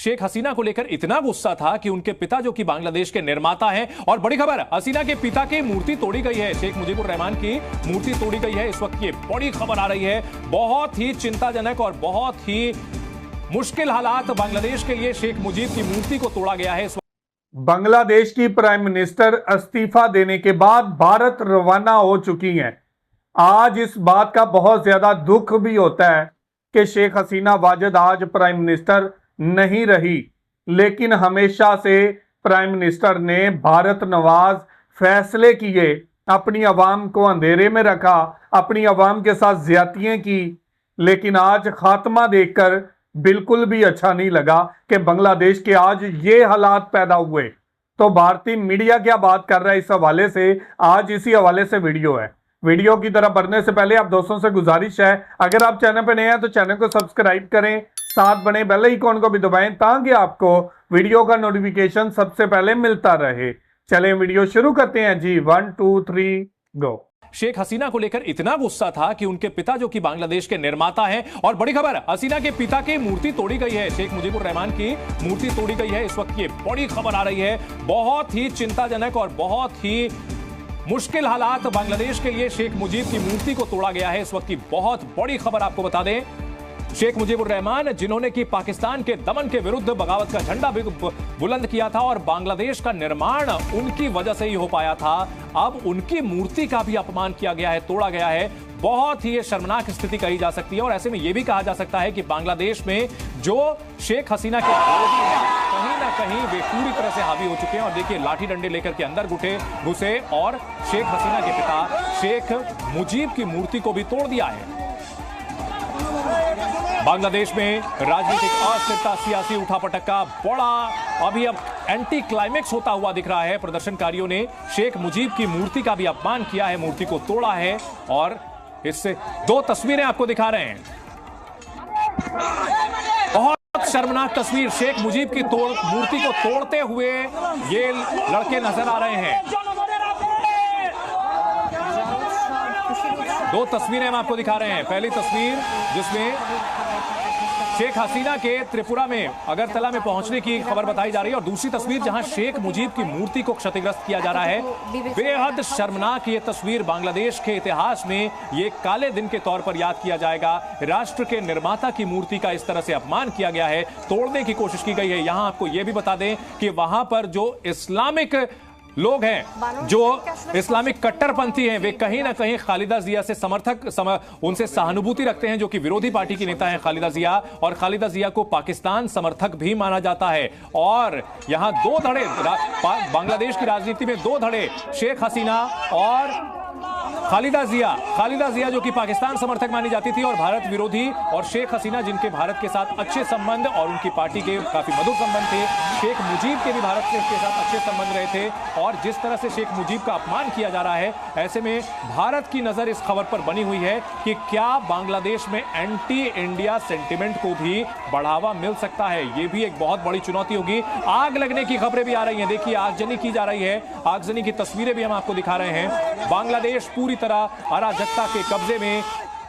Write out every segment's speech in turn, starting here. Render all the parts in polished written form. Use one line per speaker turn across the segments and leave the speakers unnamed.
शेख हसीना को लेकर इतना गुस्सा था कि उनके पिता जो कि बांग्लादेश के निर्माता हैं, और बड़ी खबर, हसीना के पिता की मूर्ति तोड़ी गई है। शेख मुजीबुर रहमान की मूर्ति तोड़ी गई है। इस वक्त ये बड़ी खबर आ रही है। बहुत ही चिंताजनक और बहुत ही मुश्किल हालात बांग्लादेश के लिए। शेख मुजीब की मूर्ति को तोड़ा गया है।
बांग्लादेश की प्राइम मिनिस्टर इस्तीफा देने के बाद भारत रवाना हो चुकी हैं। आज इस बात का बहुत ज्यादा दुख भी होता है कि शेख हसीना वाजिद आज प्राइम मिनिस्टर नहीं रही, लेकिन हमेशा से प्राइम मिनिस्टर ने भारत नवाज फैसले किए, अपनी आवाम को अंधेरे में रखा, अपनी आवाम के साथ ज्यादतियां की। लेकिन आज खात्मा देखकर बिल्कुल भी अच्छा नहीं लगा कि बांग्लादेश के आज ये हालात पैदा हुए। तो भारतीय मीडिया क्या बात कर रहा है इस हवाले से, आज इसी हवाले से वीडियो है। वीडियो की तरफ बढ़ने से पहले आप दोस्तों से गुजारिश है, अगर आप चैनल पर नए हैं तो चैनल को सब्सक्राइब करें, साथ बने बेल आइकॉन को भी दबाएं ताकि आपको वीडियो का नोटिफिकेशन सबसे पहले मिलता रहे। चलें वीडियो शुरू करते हैं जी। 1 2 3 गो।
शेख हसीना को लेकर इतना गुस्सा था कि उनके पिता जो कि बांग्लादेश के निर्माता हैं, और बड़ी खबर, हसीना के पिता की मूर्ति तोड़ी गई है। शेख मुजीबुर रहमान की मूर्ति तोड़ी गई है। इस वक्त ये बड़ी खबर आ रही है। बहुत ही चिंताजनक और बहुत ही मुश्किल हालात बांग्लादेश के लिए। शेख मुजीब की मूर्ति को तोड़ा गया है। इस वक्त की बहुत बड़ी खबर आपको बता दें, शेख मुजीबुर रहमान जिन्होंने कि पाकिस्तान के दमन के विरुद्ध बगावत का झंडा भी बुलंद किया था और बांग्लादेश का निर्माण उनकी वजह से ही हो पाया था, अब उनकी मूर्ति का भी अपमान किया गया है, तोड़ा गया है। बहुत ही शर्मनाक स्थिति कही जा सकती है। और ऐसे में यह भी कहा जा सकता है कि बांग्लादेश में जो शेख हसीना के विरोधी हैं, कहीं ना कहीं वे पूरी तरह से हावी हो चुके हैं। और देखिए, लाठी डंडे लेकर के अंदर घुसे और शेख हसीना के पिता शेख मुजीब की मूर्ति को भी तोड़ दिया है। बांग्लादेश में राजनीतिक अस्थिरता, सियासी उठापटक का बड़ा अभी अब एंटी क्लाइमेक्स होता हुआ दिख रहा है। प्रदर्शनकारियों ने शेख मुजीब की मूर्ति का भी अपमान किया है, मूर्ति को तोड़ा है। और इससे दो तस्वीरें आपको दिखा रहे हैं। बहुत शर्मनाक तस्वीर, शेख मुजीब की मूर्ति को तोड़ते हुए ये लड़के नजर आ रहे हैं। दो तस्वीरें हम आपको दिखा रहे हैं। पहली तस्वीर जिसमें शेख हसीना के त्रिपुरा में अगरतला में पहुंचने की खबर बताई जा रही है, और दूसरी तस्वीर जहां शेख मुजीब की मूर्ति को क्षतिग्रस्त किया जा रहा है। बेहद शर्मनाक ये तस्वीर, बांग्लादेश के इतिहास में ये काले दिन के तौर पर याद किया जाएगा। राष्ट्र के निर्माता की मूर्ति का इस तरह से अपमान किया गया है, तोड़ने की कोशिश की गई है। यहां आपको यह भी बता दें कि वहां पर जो इस्लामिक लोग हैं, जो इस्लामिक कट्टरपंथी हैं, वे कहीं ना कहीं खालिदा जिया से उनसे सहानुभूति रखते हैं, जो कि विरोधी पार्टी की नेता है खालिदा जिया। और खालिदा जिया को पाकिस्तान समर्थक भी माना जाता है। और यहां दो धड़े, बांग्लादेश की राजनीति में दो धड़े, शेख हसीना और खालिदा जिया जो कि पाकिस्तान समर्थक मानी जाती थी और भारत विरोधी, और शेख हसीना जिनके भारत के साथ अच्छे संबंध और उनकी पार्टी के काफी मधुर संबंध थे। शेख मुजीब के भी भारत के साथ अच्छे संबंध रहे थे। और जिस तरह से शेख मुजीब का अपमान किया जा रहा है, ऐसे में भारत की नजर इस खबर पर बनी हुई है कि क्या बांग्लादेश में एंटी इंडिया सेंटिमेंट को भी बढ़ावा मिल सकता है। यह भी एक बहुत बड़ी चुनौती होगी। आग लगने की खबरें भी आ रही हैं। देखिए, आगजनी की जा रही है। आगजनी की तस्वीरें भी हम आपको दिखा रहे हैं। बांग्लादेश पूरी तरह अराजकता के कब्जे में।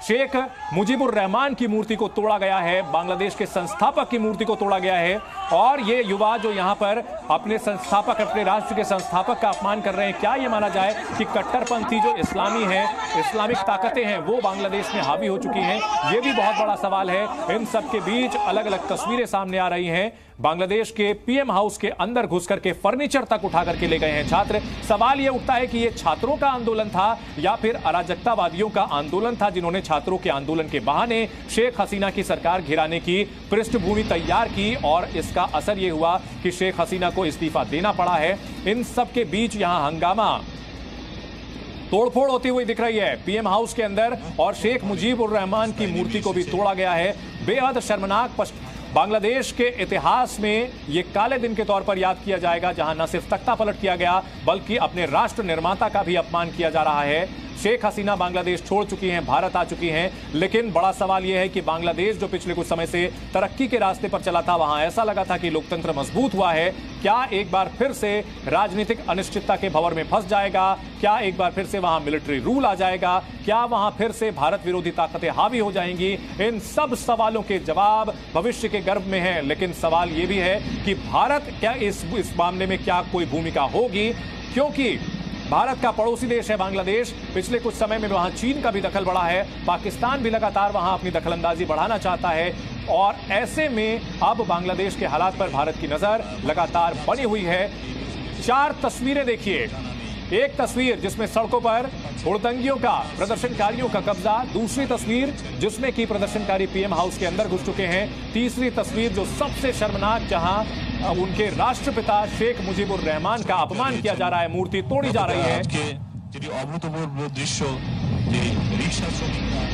शेख मुजीबुर रहमान की मूर्ति को तोड़ा गया है, बांग्लादेश के संस्थापक की मूर्ति को तोड़ा गया है। और ये युवा जो यहां पर अपने संस्थापक, अपने राष्ट्र के संस्थापक का अपमान कर रहे हैं, क्या ये माना जाए कि कट्टरपंथी जो इस्लामी है, इस्लामिक ताकतें हैं, वो बांग्लादेश में हावी हो चुकी हैं? ये भी बहुत बड़ा सवाल है। इन सब के बीच अलग अलग तस्वीरें सामने आ रही हैं। बांग्लादेश के पीएम हाउस के अंदर घुस करके फर्नीचर तक उठा करके ले गए हैं छात्र। सवाल यह उठता है कि यह छात्रों का आंदोलन था या फिर अराजकतावादियों का आंदोलन था, जिन्होंने छात्रों के आंदोलन के बहाने शेख हसीना की सरकार गिराने की पृष्ठभूमि तैयार की, और इसका असर यह हुआ कि शेख हसीना को इस्तीफा देना पड़ा है। इन सब के बीच यहां हंगामा, तोड़फोड़ होती हुई दिख रही है पीएम हाउस के अंदर, और शेख मुजीबुर रहमान की मूर्ति को भी तोड़ा गया है। बेहद शर्मनाक, बांग्लादेश के इतिहास में यह काले दिन के तौर पर याद किया जाएगा, जहां न सिर्फ तख्ता पलट किया गया बल्कि अपने राष्ट्र निर्माता का भी अपमान किया जा रहा है। शेख हसीना बांग्लादेश छोड़ चुकी हैं, भारत आ चुकी हैं। लेकिन बड़ा सवाल यह है कि बांग्लादेश जो पिछले कुछ समय से तरक्की के रास्ते पर चला था, वहां ऐसा लगा था कि लोकतंत्र मजबूत हुआ है, क्या एक बार फिर से राजनीतिक अनिश्चितता के भंवर में फंस जाएगा? क्या एक बार फिर से वहां मिलिट्री रूल आ जाएगा? क्या वहां फिर से भारत विरोधी ताकतें हावी हो जाएंगी? इन सब सवालों के जवाब भविष्य के गर्भ में हैं। लेकिन सवाल यह भी है कि भारत क्या इस मामले में क्या कोई भूमिका होगी, क्योंकि भारत का पड़ोसी देश है बांग्लादेश। पिछले कुछ समय में वहां चीन का भी दखल बढ़ा है, पाकिस्तान भी लगातार वहां अपनी दखलंदाजी बढ़ाना चाहता है, और ऐसे में अब बांग्लादेश के हालात पर भारत की नजर लगातार बनी हुई है। 4 तस्वीरें देखिए। एक तस्वीर जिसमें सड़कों पर हुड़दंगियों का, प्रदर्शनकारियों का कब्जा, दूसरी तस्वीर जिसमें कि प्रदर्शनकारी पीएम हाउस के अंदर घुस चुके हैं, तीसरी तस्वीर जो सबसे शर्मनाक, जहां उनके राष्ट्रपिता शेख मुजीबुर रहमान का अपमान किया जा रहा है, मूर्ति तोड़ी जा रही है।
अभूतपूर्व दृश्य रिक्शा श्रमिकরা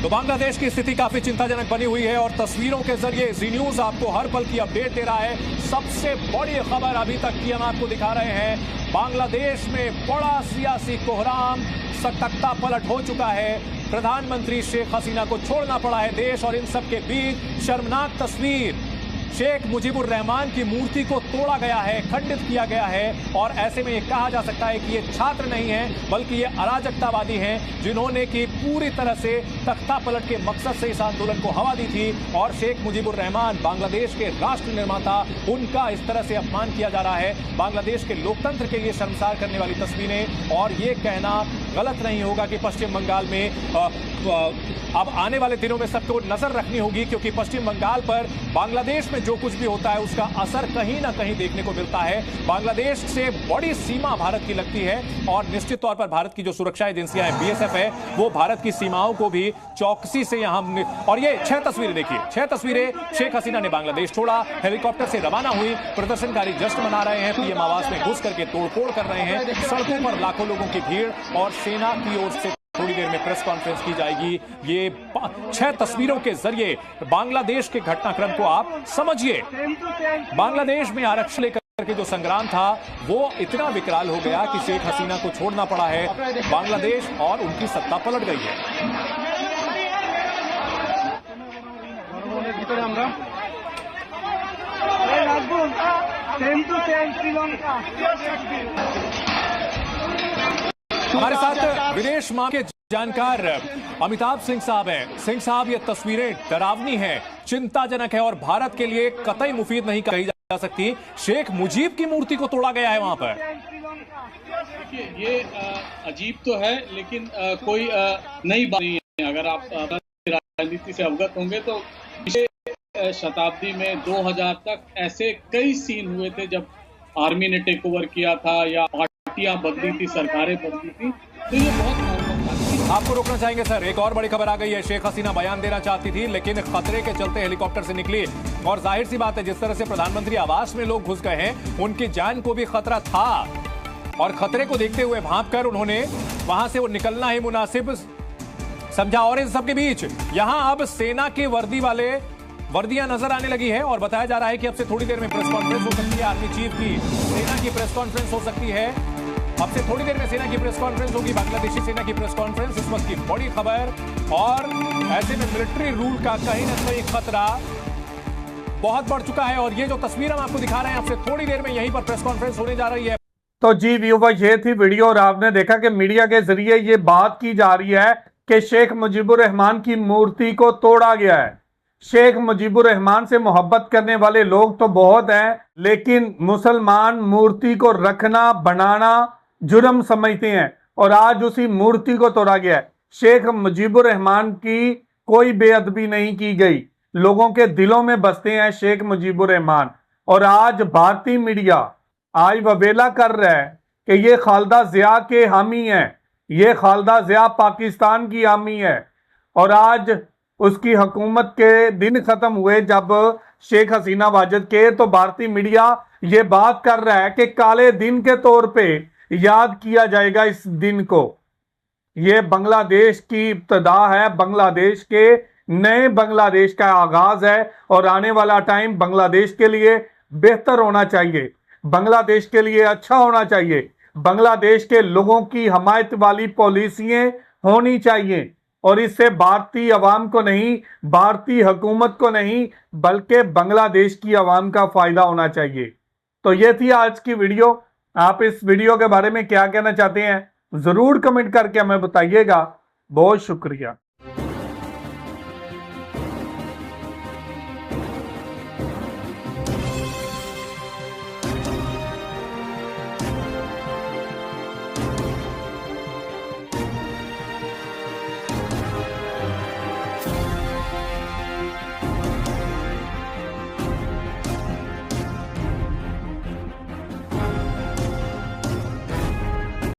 तो बांग्लादेश की स्थिति काफी चिंताजनक बनी हुई है और तस्वीरों के जरिए जी न्यूज आपको हर पल की अपडेट दे रहा है। सबसे बड़ी खबर अभी तक की हम आपको दिखा रहे हैं। बांग्लादेश में बड़ा सियासी कोहराम, तख्ता पलट हो चुका है। प्रधानमंत्री शेख हसीना को छोड़ना पड़ा है देश, और इन सब के बीच शर्मनाक तस्वीर, शेख मुजीबुर रहमान की मूर्ति को तोड़ा गया है, खंडित किया गया है। और ऐसे में यह कहा जा सकता है कि ये छात्र नहीं हैं, बल्कि ये अराजकतावादी हैं, जिन्होंने कि पूरी तरह से तख्ता पलट के मकसद से इस आंदोलन को हवा दी थी। और शेख मुजीबुर रहमान, बांग्लादेश के राष्ट्र निर्माता, उनका इस तरह से अपमान किया जा रहा है। बांग्लादेश के लोकतंत्र के लिए शर्मसार करने वाली तस्वीरें। और ये कहना गलत नहीं होगा कि पश्चिम बंगाल में अब आने वाले दिनों में सबको नजर रखनी होगी, क्योंकि पश्चिम बंगाल पर बांग्लादेश में जो कुछ भी होता है उसका असर कहीं ना कहीं देखने को मिलता है। बांग्लादेश से बड़ी सीमा भारत की लगती है, और निश्चित तौर पर भारत की जो सुरक्षा एजेंसियां हैं, बीएसएफ है, वो भारत की सीमाओं को भी चौकसी से यहां। और ये 6 तस्वीरें देखिए, 6 तस्वीरें। शेख हसीना ने बांग्लादेश छोड़ा, हेलीकॉप्टर से रवाना हुई, प्रदर्शनकारी जश्न मना रहे हैं, पीएम आवास में घुस करके तोड़फोड़ कर रहे हैं, सड़कों पर लाखों लोगों की भीड़, और सेना की ओर से थोड़ी देर में प्रेस कॉन्फ्रेंस की जाएगी। ये 6 तस्वीरों के जरिए बांग्लादेश के घटनाक्रम को आप समझिए। बांग्लादेश में आरक्षण लेकर के जो संग्राम था वो इतना विकराल हो गया कि शेख हसीना को छोड़ना पड़ा है बांग्लादेश, और उनकी सत्ता पलट गई है। हमारे साथ विदेश मामले के जानकार अमिताभ सिंह साहब हैं। सिंह साहब, ये तस्वीरें डरावनी हैं, चिंताजनक है, और भारत के लिए कतई मुफीद नहीं कही जा सकती। शेख मुजीब की मूर्ति को तोड़ा गया है वहां पर।
ये अजीब तो है, लेकिन कोई नई बात नहीं है। अगर आप राजनीति से अवगत होंगे तो पिछले शताब्दी में 2000 तक ऐसे कई सीन हुए थे जब आर्मी ने टेक ओवर किया था, या पार्टियां बदली थी, सरकारें बदली थी। तो ये बहुत नॉर्मल बात है।
आपको रोकना चाहेंगे सर, एक और बड़ी खबर आ गई है। शेख हसीना बयान देना चाहती थी, लेकिन खतरे के चलते हेलीकॉप्टर से निकली, और जाहिर सी बात है जिस तरह से प्रधानमंत्री आवास में लोग घुस गए हैं, उनकी जान को भी खतरा था, और खतरे को देखते हुए भांपकर उन्होंने वहां से वो निकलना ही मुनासिब समझा। और इन सबके बीच यहां अब सेना के वर्दी वाले वर्दियां नजर आने लगी है, और बताया जा रहा है कि अब से थोड़ी देर में प्रेस कॉन्फ्रेंस हो सकती है आर्मी चीफ की, सेना की प्रेस कॉन्फ्रेंस हो सकती है। अब से थोड़ी देर में सेना की प्रेस कॉन्फ्रेंस होगी, बांग्लादेशी सेना की प्रेस कॉन्फ्रेंस, इस वक्त की बड़ी खबर। और ऐसे में मिलिट्री रूल का कहीं ना कहीं खतरा बहुत बढ़ चुका है, और ये जो तस्वीर हम आपको दिखा रहे हैं, अब से थोड़ी देर में यहीं पर प्रेस कॉन्फ्रेंस होने जा रही है।
तो जी व्यूअर्स, ये थी वीडियो, और आपने देखा कि मीडिया के जरिए ये बात की जा रही है कि शेख मुजीबुर रहमान की मूर्ति को तोड़ा गया है। शेख मुजीबुर रहमान से मोहब्बत करने वाले लोग तो बहुत हैं, लेकिन मुसलमान मूर्ति को रखना, बनाना जुर्म समझते हैं, और आज उसी मूर्ति को तोड़ा गया है। शेख मुजीबुर रहमान की कोई बेअदबी नहीं की गई, लोगों के दिलों में बसते हैं शेख मुजीबुर रहमान। और आज भारतीय मीडिया आज वबेला कर रहा है कि ये खालिदा जिया के हामी हैं, ये खालिदा जिया पाकिस्तान की हामी है। और आज उसकी हुकूमत के दिन खत्म हुए जब शेख हसीना वाजिद के, तो भारतीय मीडिया ये बात कर रहा है कि काले दिन के तौर पे याद किया जाएगा इस दिन को। ये बांग्लादेश की इब्तदा है, बांग्लादेश के नए बांग्लादेश का आगाज है और आने वाला टाइम बांग्लादेश के लिए बेहतर होना चाहिए, बांग्लादेश के लिए अच्छा होना चाहिए, बांग्लादेश के लोगों की हमायत वाली पॉलिसियां होनी चाहिए और इससे भारतीय अवाम को नहीं, भारतीय हुकूमत को नहीं, बल्कि बांग्लादेश की अवाम का फायदा होना चाहिए। तो ये थी आज की वीडियो। आप इस वीडियो के बारे में क्या कहना चाहते हैं जरूर कमेंट करके हमें बताइएगा। बहुत शुक्रिया।